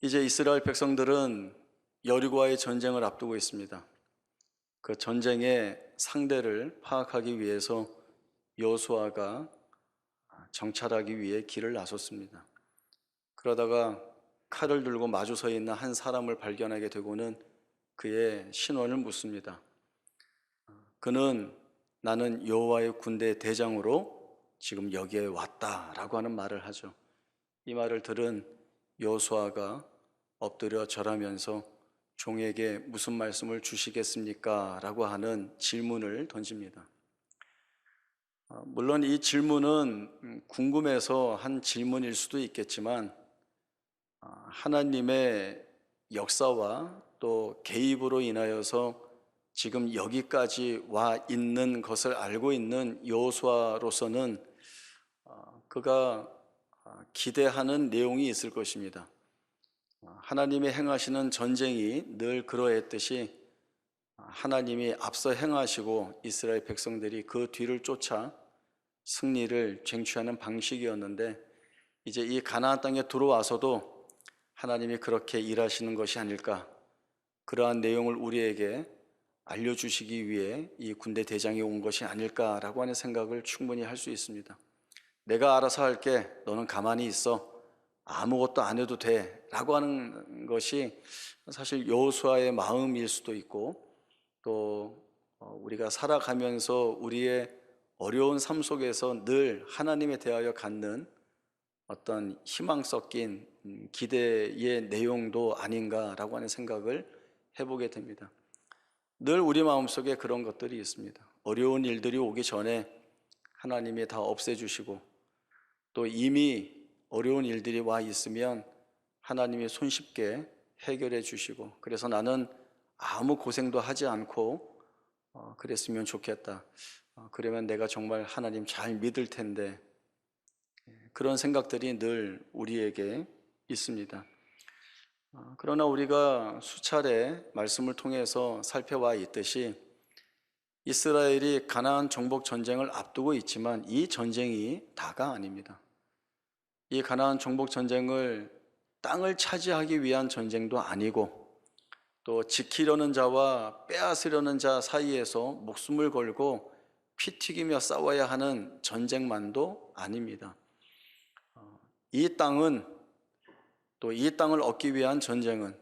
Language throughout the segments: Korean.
이제 이스라엘 백성들은 여리고와의 전쟁을 앞두고 있습니다. 그 전쟁의 상대를 파악하기 위해서 여호수아가 정찰하기 위해 길을 나섰습니다. 그러다가 칼을 들고 마주 서 있는 한 사람을 발견하게 되고는 그의 신원을 묻습니다. 그는 나는 여호와의 군대 대장으로 지금 여기에 왔다라고 하는 말을 하죠. 이 말을 들은 여호수아가 엎드려 절하면서 종에게 무슨 말씀을 주시겠습니까? 라고 하는 질문을 던집니다. 물론 이 질문은 궁금해서 한 질문일 수도 있겠지만 하나님의 역사와 또 개입으로 인하여서 지금 여기까지 와 있는 것을 알고 있는 여호수아로서는 그가 기대하는 내용이 있을 것입니다. 하나님이 행하시는 전쟁이 늘 그러했듯이 하나님이 앞서 행하시고 이스라엘 백성들이 그 뒤를 쫓아 승리를 쟁취하는 방식이었는데, 이제 이 가나안 땅에 들어와서도 하나님이 그렇게 일하시는 것이 아닐까, 그러한 내용을 우리에게 알려주시기 위해 이 군대 대장이 온 것이 아닐까라고 하는 생각을 충분히 할 수 있습니다. 내가 알아서 할게, 너는 가만히 있어, 아무것도 안 해도 돼 라고 하는 것이 사실 여호수아의 마음일 수도 있고, 또 우리가 살아가면서 우리의 어려운 삶 속에서 늘 하나님에 대하여 갖는 어떤 희망 섞인 기대의 내용도 아닌가라고 하는 생각을 해보게 됩니다. 늘 우리 마음속에 그런 것들이 있습니다. 어려운 일들이 오기 전에 하나님이 다 없애주시고, 또 이미 어려운 일들이 와 있으면 하나님이 손쉽게 해결해 주시고, 그래서 나는 아무 고생도 하지 않고 그랬으면 좋겠다, 그러면 내가 정말 하나님 잘 믿을 텐데, 그런 생각들이 늘 우리에게 있습니다. 그러나 우리가 수차례 말씀을 통해서 살펴와 있듯이 이스라엘이 가나안 정복 전쟁을 앞두고 있지만 이 전쟁이 다가 아닙니다. 이 가나안 정복 전쟁을 땅을 차지하기 위한 전쟁도 아니고, 또 지키려는 자와 빼앗으려는 자 사이에서 목숨을 걸고 피 튀기며 싸워야 하는 전쟁만도 아닙니다. 이 땅은, 또 이 땅을 얻기 위한 전쟁은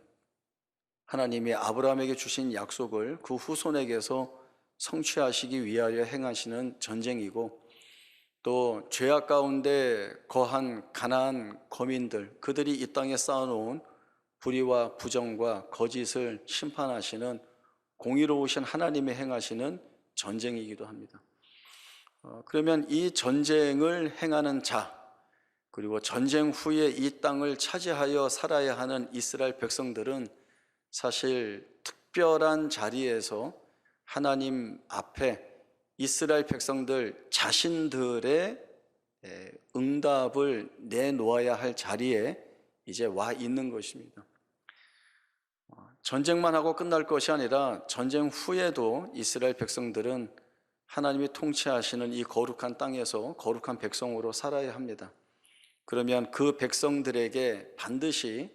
하나님이 아브라함에게 주신 약속을 그 후손에게서 성취하시기 위하여 행하시는 전쟁이고, 또 죄악 가운데 거한 가나안 거민들, 그들이 이 땅에 쌓아놓은 불의와 부정과 거짓을 심판하시는 공의로우신 하나님이 행하시는 전쟁이기도 합니다. 그러면 이 전쟁을 행하는 자, 그리고 전쟁 후에 이 땅을 차지하여 살아야 하는 이스라엘 백성들은 사실 특별한 자리에서 하나님 앞에 이스라엘 백성들 자신들의 응답을 내놓아야 할 자리에 이제 와 있는 것입니다. 전쟁만 하고 끝날 것이 아니라 전쟁 후에도 이스라엘 백성들은 하나님이 통치하시는 이 거룩한 땅에서 거룩한 백성으로 살아야 합니다. 그러면 그 백성들에게 반드시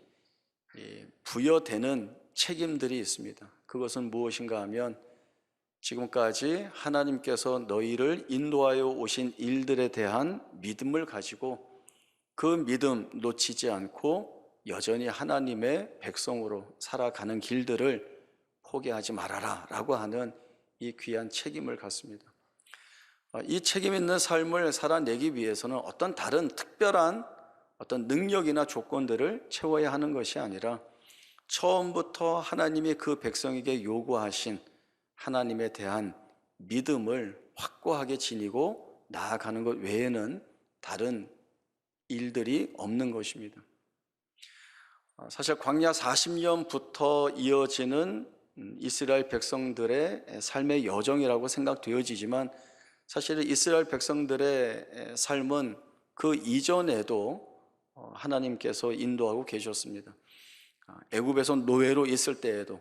부여되는 책임들이 있습니다. 그것은 무엇인가 하면, 지금까지 하나님께서 너희를 인도하여 오신 일들에 대한 믿음을 가지고 그 믿음 놓치지 않고 여전히 하나님의 백성으로 살아가는 길들을 포기하지 말아라 라고 하는 이 귀한 책임을 갖습니다. 이 책임 있는 삶을 살아내기 위해서는 어떤 다른 특별한 어떤 능력이나 조건들을 채워야 하는 것이 아니라, 처음부터 하나님이 그 백성에게 요구하신 하나님에 대한 믿음을 확고하게 지니고 나아가는 것 외에는 다른 일들이 없는 것입니다. 사실 광야 40년부터 이어지는 이스라엘 백성들의 삶의 여정이라고 생각되어지지만, 사실 이스라엘 백성들의 삶은 그 이전에도 하나님께서 인도하고 계셨습니다. 애굽에서 노예로 있을 때에도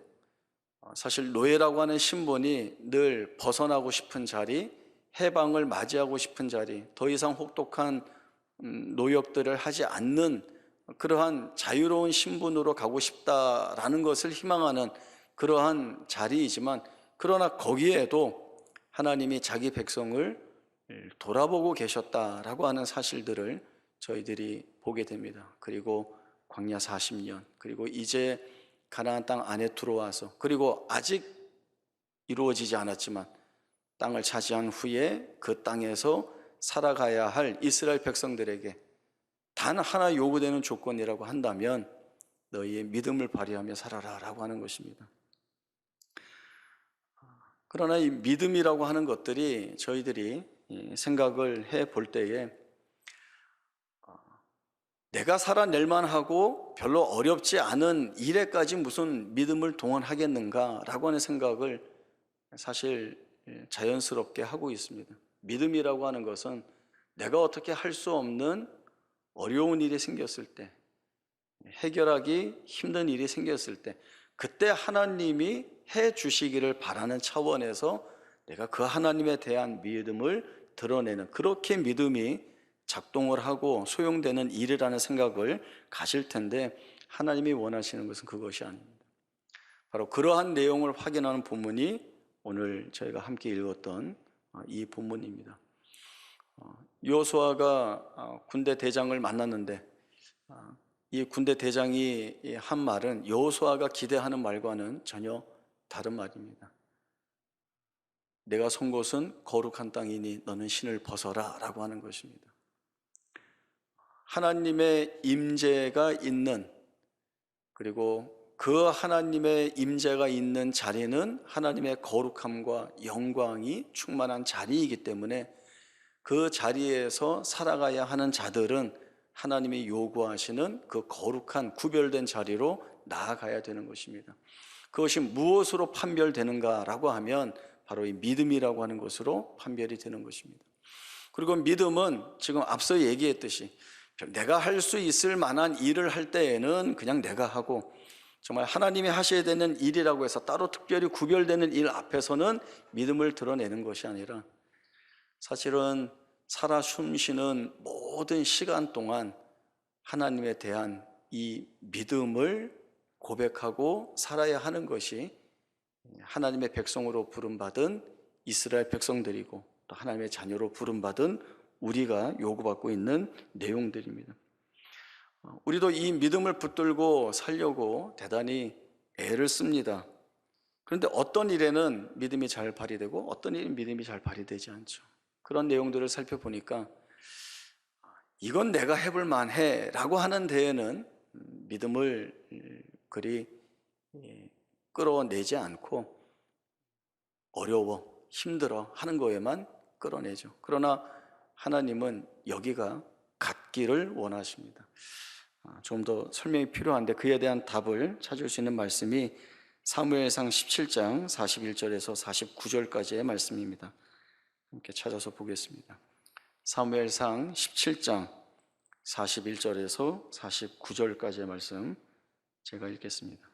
사실 노예라고 하는 신분이 늘 벗어나고 싶은 자리, 해방을 맞이하고 싶은 자리, 더 이상 혹독한 노역들을 하지 않는 그러한 자유로운 신분으로 가고 싶다라는 것을 희망하는 그러한 자리이지만, 그러나 거기에도 하나님이 자기 백성을 돌아보고 계셨다라고 하는 사실들을 저희들이 보게 됩니다. 그리고 광야 40년, 그리고 이제 가나안 땅 안에 들어와서, 그리고 아직 이루어지지 않았지만 땅을 차지한 후에 그 땅에서 살아가야 할 이스라엘 백성들에게 단 하나 요구되는 조건이라고 한다면 너희의 믿음을 발휘하며 살아라 라고 하는 것입니다. 그러나 이 믿음이라고 하는 것들이 저희들이 생각을 해 볼 때에 내가 살아낼 만하고 별로 어렵지 않은 일에까지 무슨 믿음을 동원하겠는가 라고 하는 생각을 사실 자연스럽게 하고 있습니다. 믿음이라고 하는 것은 내가 어떻게 할 수 없는 어려운 일이 생겼을 때, 해결하기 힘든 일이 생겼을 때, 그때 하나님이 해 주시기를 바라는 차원에서 내가 그 하나님에 대한 믿음을 드러내는, 그렇게 믿음이 작동을 하고 소용되는 일이라는 생각을 가질 텐데, 하나님이 원하시는 것은 그것이 아닙니다. 바로 그러한 내용을 확인하는 본문이 오늘 저희가 함께 읽었던 이 본문입니다. 여호수아가 군대 대장을 만났는데 이 군대 대장이 한 말은 여호수아가 기대하는 말과는 전혀 다른 말입니다. 내가 선 곳은 거룩한 땅이니 너는 신을 벗어라 라고 하는 것입니다. 하나님의 임재가 있는, 그리고 그 하나님의 임재가 있는 자리는 하나님의 거룩함과 영광이 충만한 자리이기 때문에 그 자리에서 살아가야 하는 자들은 하나님이 요구하시는 그 거룩한 구별된 자리로 나아가야 되는 것입니다. 그것이 무엇으로 판별되는가라고 하면 바로 이 믿음이라고 하는 것으로 판별이 되는 것입니다. 그리고 믿음은 지금 앞서 얘기했듯이 내가 할 수 있을 만한 일을 할 때에는 그냥 내가 하고, 정말 하나님이 하셔야 되는 일이라고 해서 따로 특별히 구별되는 일 앞에서는 믿음을 드러내는 것이 아니라, 사실은 살아 숨쉬는 모든 시간 동안 하나님에 대한 이 믿음을 고백하고 살아야 하는 것이 하나님의 백성으로 부름받은 이스라엘 백성들이고 또 하나님의 자녀로 부름받은 우리가 요구받고 있는 내용들입니다. 우리도 이 믿음을 붙들고 살려고 대단히 애를 씁니다. 그런데 어떤 일에는 믿음이 잘 발휘되고 어떤 일은 믿음이 잘 발휘되지 않죠. 그런 내용들을 살펴보니까 이건 내가 해볼 만해 라고 하는 데에는 믿음을 그리 끌어내지 않고 어려워, 힘들어 하는 거에만 끌어내죠. 그러나 하나님은 여기가 같기를 원하십니다. 좀 더 설명이 필요한데 그에 대한 답을 찾을 수 있는 말씀이 사무엘상 17장 41절에서 49절까지의 말씀입니다. 함께 찾아서 보겠습니다. 사무엘상 17장 41절에서 49절까지의 말씀 제가 읽겠습니다.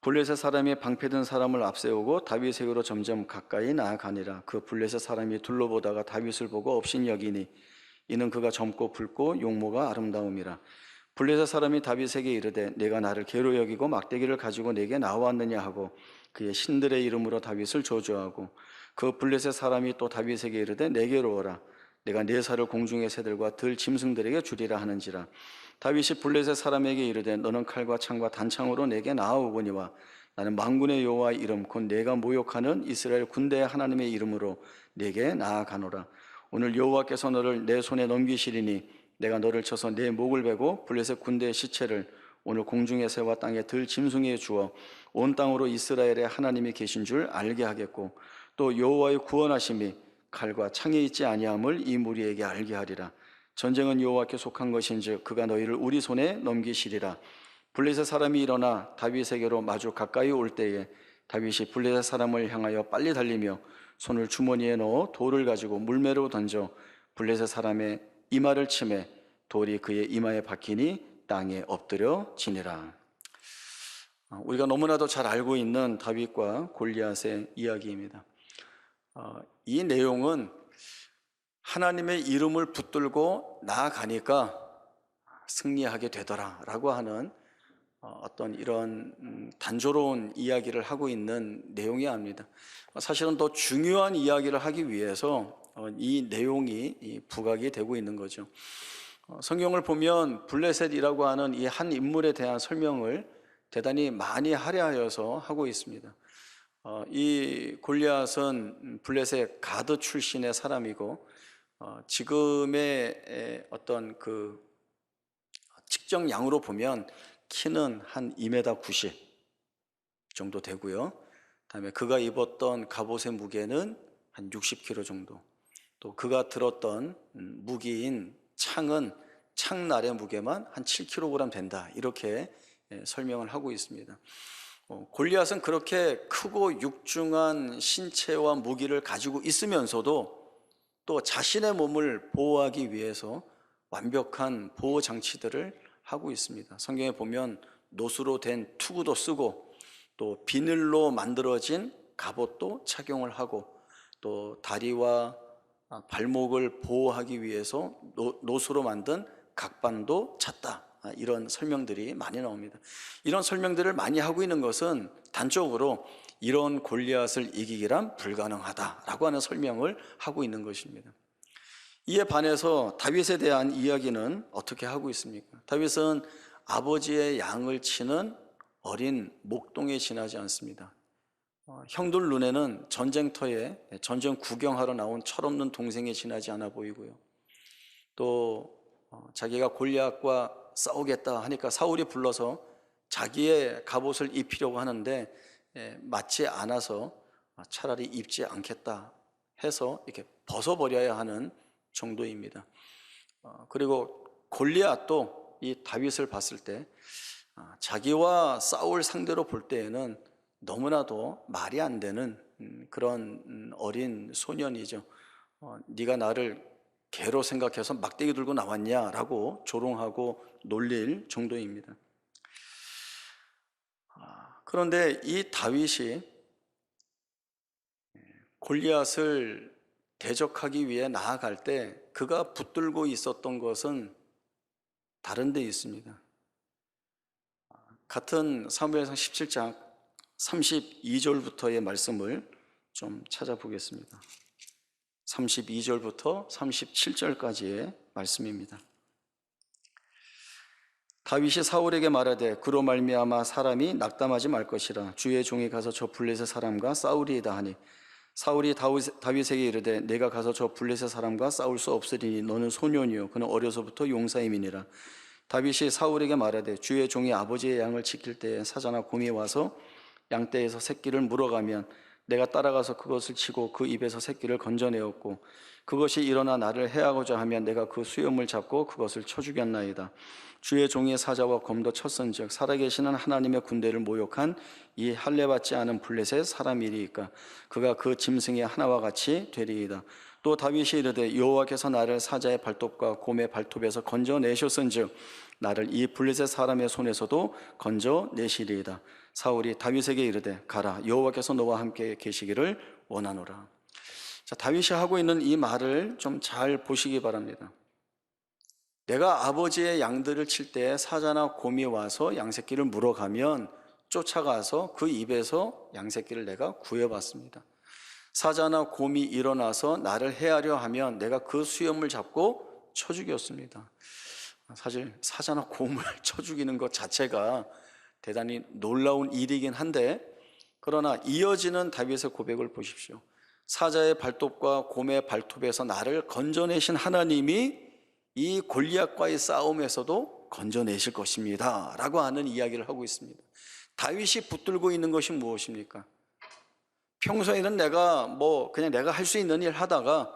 블레셋 사람이 방패든 사람을 앞세우고 다윗에게로 점점 가까이 나아가니라. 그 블레셋 사람이 둘러보다가 다윗을 보고 업신 여기니 이는 그가 젊고 붉고 용모가 아름다움이라. 블레셋 사람이 다윗에게 이르되 내가 나를 괴로 여기고 막대기를 가지고 내게 나왔느냐 하고 그의 신들의 이름으로 다윗을 저주하고, 그 블레셋 사람이 또 다윗에게 이르되 내게로 오라. 내가 네 살을 공중의 새들과 들 짐승들에게 주리라 하는지라. 다윗이 블레셋 사람에게 이르되 너는 칼과 창과 단창으로 내게 나아오거니와 나는 만군의 여호와 이름 곧 내가 모욕하는 이스라엘 군대의 하나님의 이름으로 내게 나아가노라. 오늘 여호와께서 너를 내 손에 넘기시리니 내가 너를 쳐서 내 목을 베고 블레셋 군대의 시체를 오늘 공중의 새와 땅의 들 짐승에 주어 온 땅으로 이스라엘의 하나님이 계신 줄 알게 하겠고, 또 여호와의 구원하심이 칼과 창에 있지 아니함을 이 무리에게 알게 하리라. 전쟁은 여호와께 속한 것인즉 그가 너희를 우리 손에 넘기시리라. 블레셋 사람이 일어나 다윗에게로 마주 가까이 올 때에 다윗이 블레셋 사람을 향하여 빨리 달리며 손을 주머니에 넣어 돌을 가지고 물매로 던져 블레셋 사람의 이마를 치매 돌이 그의 이마에 박히니 땅에 엎드려 지니라. 우리가 너무나도 잘 알고 있는 다윗과 골리앗의 이야기입니다. 이 내용은 하나님의 이름을 붙들고 나아가니까 승리하게 되더라라고 하는 어떤 이런 단조로운 이야기를 하고 있는 내용이 아닙니다. 사실은 더 중요한 이야기를 하기 위해서 이 내용이 부각이 되고 있는 거죠. 성경을 보면 블레셋이라고 하는 이 한 인물에 대한 설명을 대단히 많이 할애하여서 하고 있습니다. 이 골리앗은 블레셋 가드 출신의 사람이고 지금의 어떤 그 측정량으로 보면 키는 한 2m 90 정도 되고요. 그다음에 그가 입었던 갑옷의 무게는 한 60kg 정도. 또 그가 들었던 무기인 창은 창날의 무게만 한 7kg 된다. 이렇게 설명을 하고 있습니다. 골리앗은 그렇게 크고 육중한 신체와 무기를 가지고 있으면서도 또 자신의 몸을 보호하기 위해서 완벽한 보호 장치들을 하고 있습니다. 성경에 보면 노수로 된 투구도 쓰고 또 비늘로 만들어진 갑옷도 착용을 하고 또 다리와 발목을 보호하기 위해서 노수로 만든 각반도 찼다. 이런 설명들이 많이 나옵니다. 이런 설명들을 많이 하고 있는 것은 단적으로 이런 골리앗을 이기기란 불가능하다라고 하는 설명을 하고 있는 것입니다. 이에 반해서 다윗에 대한 이야기는 어떻게 하고 있습니까? 다윗은 아버지의 양을 치는 어린 목동에 지나지 않습니다. 형들 눈에는 전쟁터에 전쟁 구경하러 나온 철없는 동생에 지나지 않아 보이고요. 또 자기가 골리앗과 싸우겠다 하니까 사울이 불러서 자기의 갑옷을 입히려고 하는데 맞지 않아서 차라리 입지 않겠다 해서 이렇게 벗어버려야 하는 정도입니다. 그리고 골리앗도 이 다윗을 봤을 때 자기와 싸울 상대로 볼 때에는 너무나도 말이 안 되는 그런 어린 소년이죠. 네가 나를 개로 생각해서 막대기 들고 나왔냐라고 조롱하고 놀릴 정도입니다. 그런데 이 다윗이 골리앗을 대적하기 위해 나아갈 때 그가 붙들고 있었던 것은 다른 데 있습니다. 같은 사무엘상 17장 32절부터의 말씀을 좀 찾아보겠습니다. 32절부터 37절까지의 말씀입니다. 다윗이 사울에게 말하되 그로 말미암아 사람이 낙담하지 말 것이라 주의 종이 가서 저 블레셋 사람과 싸우리이다 하니 사울이 다윗에게 이르되 내가 가서 저 블레셋 사람과 싸울 수 없으리니 너는 소년이요 그는 어려서부터 용사임이니라. 다윗이 사울에게 말하되 주의 종이 아버지의 양을 지킬 때에 사자나 곰이 와서 양떼에서 새끼를 물어가면 내가 따라가서 그것을 치고 그 입에서 새끼를 건져내었고 그것이 일어나 나를 해하고자 하면 내가 그 수염을 잡고 그것을 쳐 죽였나이다. 주의 종이 사자와 곰도 쳤은즉 살아계시는 하나님의 군대를 모욕한 이 할례받지 않은 블레셋 사람이리이까 그가 그 짐승의 하나와 같이 되리이다. 또 다윗이 이르되 여호와께서 나를 사자의 발톱과 곰의 발톱에서 건져내셨은즉 나를 이 블레셋 사람의 손에서도 건져내시리이다. 사울이 다윗에게 이르되 가라 여호와께서 너와 함께 계시기를 원하노라. 자, 다윗이 하고 있는 이 말을 좀 잘 보시기 바랍니다. 내가 아버지의 양들을 칠 때 사자나 곰이 와서 양새끼를 물어가면 쫓아가서 그 입에서 양새끼를 내가 구해봤습니다. 사자나 곰이 일어나서 나를 해하려 하면 내가 그 수염을 잡고 쳐 죽였습니다. 사실 사자나 곰을 쳐 죽이는 것 자체가 대단히 놀라운 일이긴 한데 그러나 이어지는 다윗의 고백을 보십시오. 사자의 발톱과 곰의 발톱에서 나를 건져내신 하나님이 이 골리앗과의 싸움에서도 건져내실 것입니다 라고 하는 이야기를 하고 있습니다. 다윗이 붙들고 있는 것이 무엇입니까? 평소에는 내가 그냥 내가 할 수 있는 일 하다가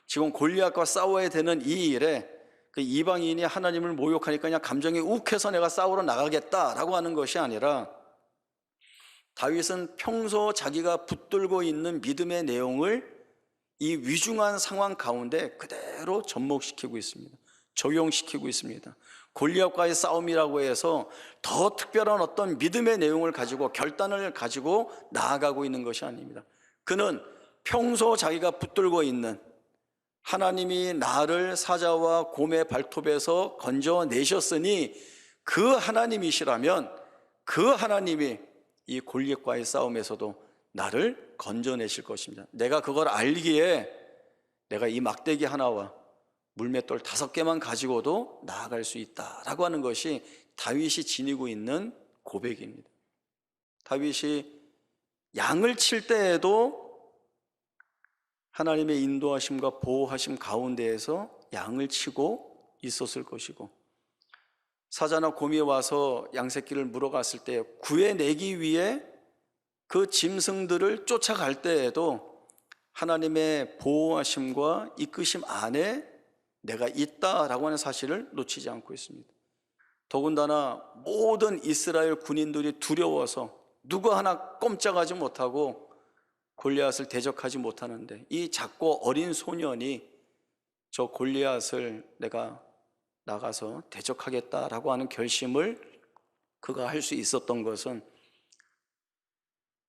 지금 골리앗과 싸워야 되는 이 일에 그 이방인이 하나님을 모욕하니까 그냥 감정이 욱해서 내가 싸우러 나가겠다라고 하는 것이 아니라 다윗은 평소 자기가 붙들고 있는 믿음의 내용을 이 위중한 상황 가운데 그대로 접목시키고 있습니다. 적용시키고 있습니다. 골리앗과의 싸움이라고 해서 더 특별한 어떤 믿음의 내용을 가지고 결단을 가지고 나아가고 있는 것이 아닙니다. 그는 평소 자기가 붙들고 있는 하나님이 나를 사자와 곰의 발톱에서 건져내셨으니 그 하나님이시라면 그 하나님이 이 골리앗과의 싸움에서도 나를 건져내실 것입니다. 내가 그걸 알기에 내가 이 막대기 하나와 물맷돌 5개만 가지고도 나아갈 수 있다라고 하는 것이 다윗이 지니고 있는 고백입니다. 다윗이 양을 칠 때에도 하나님의 인도하심과 보호하심 가운데에서 양을 치고 있었을 것이고, 사자나 곰이 와서 양새끼를 물어갔을 때 구해내기 위해 그 짐승들을 쫓아갈 때에도 하나님의 보호하심과 이끄심 안에 내가 있다라고 하는 사실을 놓치지 않고 있습니다. 더군다나 모든 이스라엘 군인들이 두려워서 누구 하나 꼼짝하지 못하고 골리앗을 대적하지 못하는데, 이 작고 어린 소년이 저 골리앗을 내가 나가서 대적하겠다라고 하는 결심을 그가 할 수 있었던 것은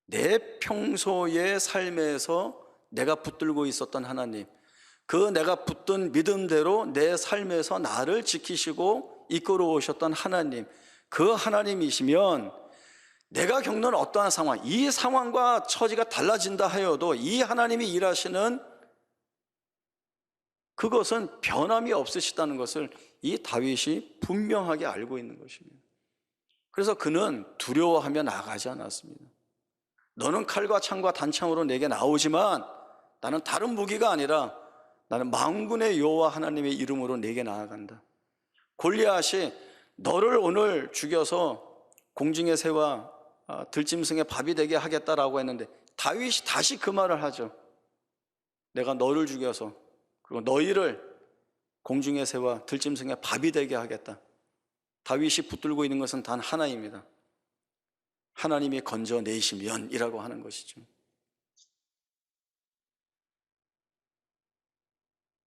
내 평소의 삶에서 내가 붙들고 있었던 하나님, 그 내가 붙든 믿음대로 내 삶에서 나를 지키시고 이끌어 오셨던 하나님, 그 하나님이시면 내가 겪는 어떠한 상황, 이 상황과 처지가 달라진다 하여도 이 하나님이 일하시는 그것은 변함이 없으시다는 것을 이 다윗이 분명하게 알고 있는 것입니다. 그래서 그는 두려워하며 나가지 않았습니다. 너는 칼과 창과 단창으로 내게 나오지만 나는 다른 무기가 아니라 나는 만군의 여호와 하나님의 이름으로 내게 나아간다. 골리앗이 너를 오늘 죽여서 공중의 새와 들짐승의 밥이 되게 하겠다라고 했는데 다윗이 다시 그 말을 하죠. 내가 너를 죽여서 그리고 너희를 공중의 새와 들짐승의 밥이 되게 하겠다. 다윗이 붙들고 있는 것은 단 하나입니다. 하나님이 건져내시면이라고 하는 것이죠.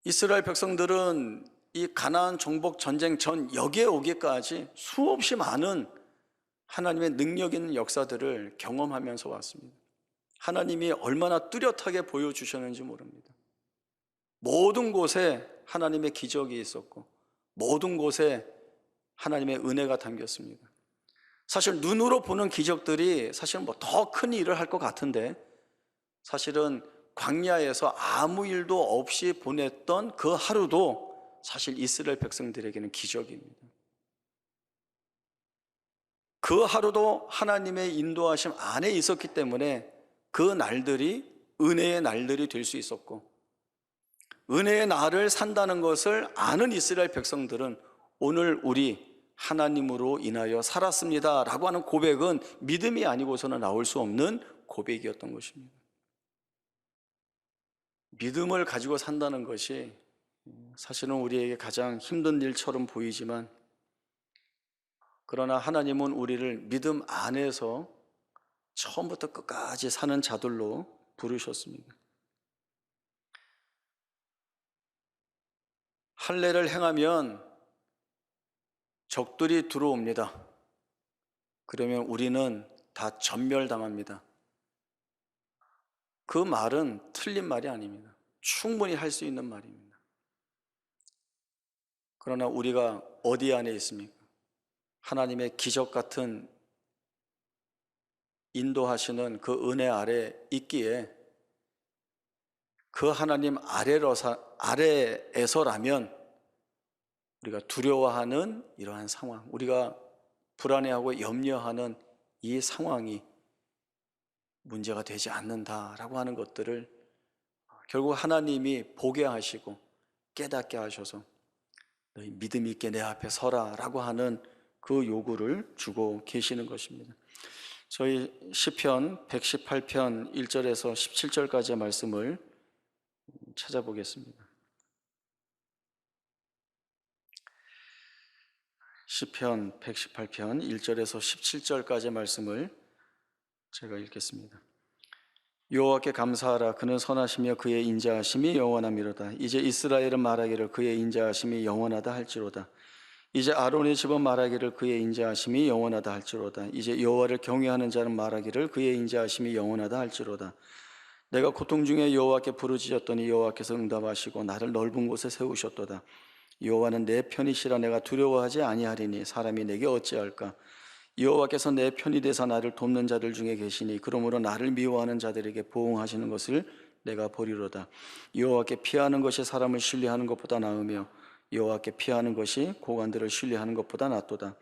이스라엘 백성들은 이 가나안 정복 전쟁 전 여기에 오기까지 수없이 많은 하나님의 능력 있는 역사들을 경험하면서 왔습니다. 하나님이 얼마나 뚜렷하게 보여주셨는지 모릅니다. 모든 곳에 하나님의 기적이 있었고 모든 곳에 하나님의 은혜가 담겼습니다. 사실 눈으로 보는 기적들이 사실은 뭐 더 큰 일을 할 것 같은데, 사실은 광야에서 아무 일도 없이 보냈던 그 하루도 사실 이스라엘 백성들에게는 기적입니다. 그 하루도 하나님의 인도하심 안에 있었기 때문에 그 날들이 은혜의 날들이 될 수 있었고, 은혜의 날을 산다는 것을 아는 이스라엘 백성들은 오늘 우리 하나님으로 인하여 살았습니다 라고 하는 고백은 믿음이 아니고서는 나올 수 없는 고백이었던 것입니다. 믿음을 가지고 산다는 것이 사실은 우리에게 가장 힘든 일처럼 보이지만, 그러나 하나님은 우리를 믿음 안에서 처음부터 끝까지 사는 자들로 부르셨습니다. 할례를 행하면 적들이 들어옵니다. 그러면 우리는 다 전멸당합니다. 그 말은 틀린 말이 아닙니다. 충분히 할 수 있는 말입니다. 그러나 우리가 어디 안에 있습니까? 하나님의 기적 같은 인도하시는 그 은혜 아래 있기에 그 하나님 아래에서라면 우리가 두려워하는 이러한 상황, 우리가 불안해하고 염려하는 이 상황이 문제가 되지 않는다라고 하는 것들을 결국 하나님이 보게 하시고 깨닫게 하셔서 너희 믿음 있게 내 앞에 서라 라고 하는 그 요구를 주고 계시는 것입니다. 저희 시편 118편 1절에서 17절까지의 말씀을 찾아보겠습니다. 시편 118편 1절에서 17절까지의 말씀을 제가 읽겠습니다. 여호와께 감사하라. 그는 선하시며 그의 인자하심이 영원함이로다. 이제 이스라엘은 말하기를 그의 인자하심이 영원하다 할지로다. 이제 아론의 집은 말하기를 그의 인자하심이 영원하다 할지로다. 이제 여호와를 경외하는 자는 말하기를 그의 인자하심이 영원하다 할지로다. 내가 고통 중에 여호와께 부르짖었더니 여호와께서 응답하시고 나를 넓은 곳에 세우셨도다. 여호와는 내 편이시라 내가 두려워하지 아니하리니 사람이 내게 어찌할까. 여호와께서 내 편이 되사 나를 돕는 자들 중에 계시니 그러므로 나를 미워하는 자들에게 보응하시는 것을 내가 보리로다. 여호와께 피하는 것이 사람을 신뢰하는 것보다 나으며 여호와께 피하는 것이 고관들을 신뢰하는 것보다 낫도다.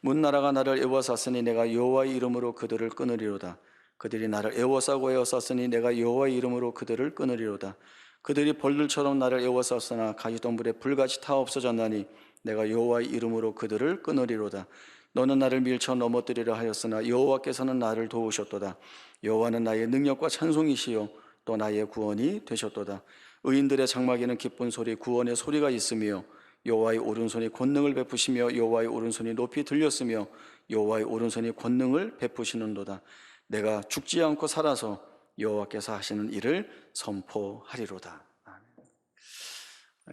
문나라가 나를 애워쌌으니 내가 여호와의 이름으로 그들을 끊으리로다. 그들이 나를 애워싸고 애워쌌으니 내가 여호와의 이름으로 그들을 끊으리로다. 그들이 벌들처럼 나를 애워쌌으나 가시덤불에 불같이 타 없어졌나니 내가 여호와의 이름으로 그들을 끊으리로다. 너는 나를 밀쳐 넘어뜨리려 하였으나 여호와께서는 나를 도우셨도다. 여호와는 나의 능력과 찬송이시요 또 나의 구원이 되셨도다. 의인들의 장막에는 기쁜 소리 구원의 소리가 있으며 여호와의 오른손이 권능을 베푸시며 여호와의 오른손이 높이 들렸으며 여호와의 오른손이 권능을 베푸시는도다. 내가 죽지 않고 살아서 여호와께서 하시는 일을 선포하리로다.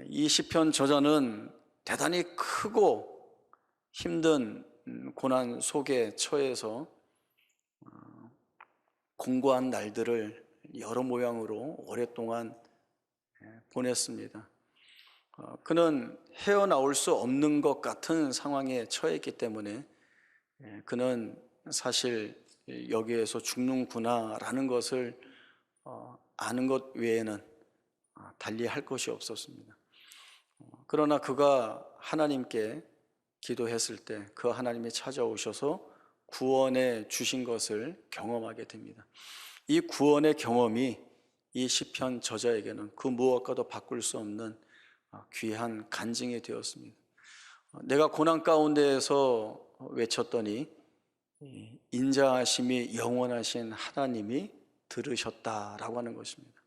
이 시편 저자는 대단히 크고 힘든 고난 속에 처해서 공고한 날들을 여러 모양으로 오랫동안 보냈습니다. 그는 헤어나올 수 없는 것 같은 상황에 처했기 때문에 그는 사실 여기에서 죽는구나라는 것을 아는 것 외에는 달리 할 것이 없었습니다. 그러나 그가 하나님께 기도했을 때 그 하나님이 찾아오셔서 구원해 주신 것을 경험하게 됩니다. 이 구원의 경험이 이 시편 저자에게는 그 무엇과도 바꿀 수 없는 귀한 간증이 되었습니다. 내가 고난 가운데에서 외쳤더니 인자하심이 영원하신 하나님이 들으셨다라고 하는 것입니다.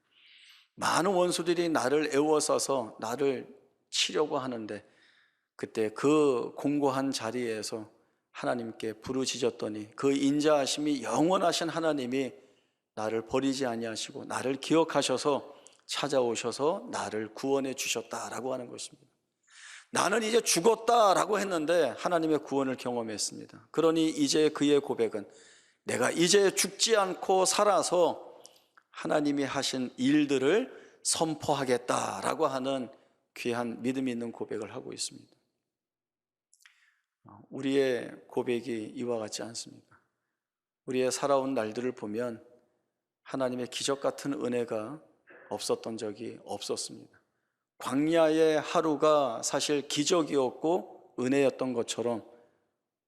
많은 원수들이 나를 애워싸서 나를 치려고 하는데 그때 그 공고한 자리에서 하나님께 부르짖었더니 그 인자하심이 영원하신 하나님이 나를 버리지 아니하시고 나를 기억하셔서 찾아오셔서 나를 구원해 주셨다라고 하는 것입니다. 나는 이제 죽었다라고 했는데 하나님의 구원을 경험했습니다. 그러니 이제 그의 고백은 내가 이제 죽지 않고 살아서 하나님이 하신 일들을 선포하겠다라고 하는 귀한 믿음 있는 고백을 하고 있습니다. 우리의 고백이 이와 같지 않습니까? 우리의 살아온 날들을 보면 하나님의 기적 같은 은혜가 없었던 적이 없었습니다. 광야의 하루가 사실 기적이었고 은혜였던 것처럼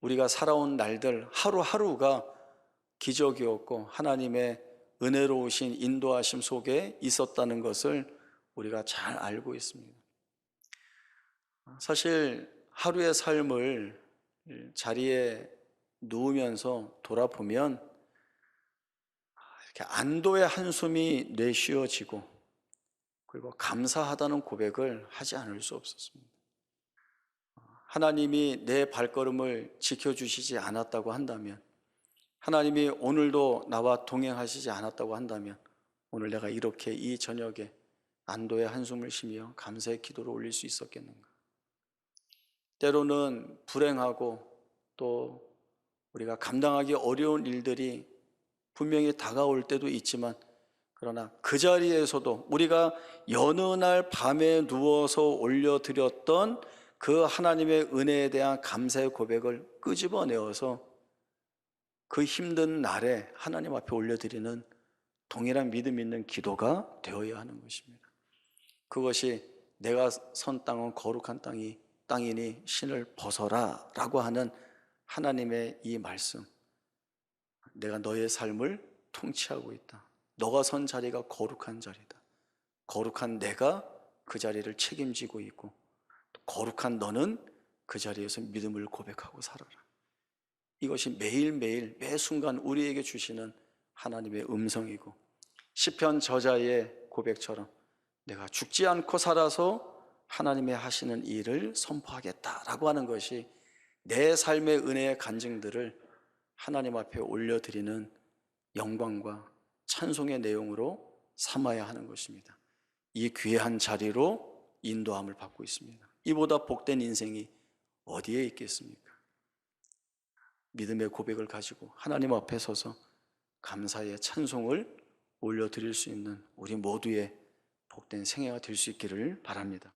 우리가 살아온 날들 하루하루가 기적이었고 하나님의 은혜로우신 인도하심 속에 있었다는 것을 우리가 잘 알고 있습니다. 사실 하루의 삶을 자리에 누우면서 돌아보면 이렇게 안도의 한숨이 내쉬어지고 그리고 감사하다는 고백을 하지 않을 수 없었습니다. 하나님이 내 발걸음을 지켜주시지 않았다고 한다면, 하나님이 오늘도 나와 동행하시지 않았다고 한다면 오늘 내가 이렇게 이 저녁에 안도의 한숨을 쉬며 감사의 기도를 올릴 수 있었겠는가? 때로는 불행하고 또 우리가 감당하기 어려운 일들이 분명히 다가올 때도 있지만 그러나 그 자리에서도 우리가 여느 날 밤에 누워서 올려드렸던 그 하나님의 은혜에 대한 감사의 고백을 끄집어내어서 그 힘든 날에 하나님 앞에 올려드리는 동일한 믿음 있는 기도가 되어야 하는 것입니다. 그것이 내가 선 땅은 거룩한 땅이니 신을 벗어라 라고 하는 하나님의 이 말씀, 내가 너의 삶을 통치하고 있다. 너가 선 자리가 거룩한 자리다. 거룩한 내가 그 자리를 책임지고 있고 거룩한 너는 그 자리에서 믿음을 고백하고 살아라. 이것이 매일매일 매 순간 우리에게 주시는 하나님의 음성이고 시편 저자의 고백처럼 내가 죽지 않고 살아서 하나님의 하시는 일을 선포하겠다라고 하는 것이 내 삶의 은혜의 간증들을 하나님 앞에 올려드리는 영광과 찬송의 내용으로 삼아야 하는 것입니다. 이 귀한 자리로 인도함을 받고 있습니다. 이보다 복된 인생이 어디에 있겠습니까? 믿음의 고백을 가지고 하나님 앞에 서서 감사의 찬송을 올려드릴 수 있는 우리 모두의 복된 생애가 될 수 있기를 바랍니다.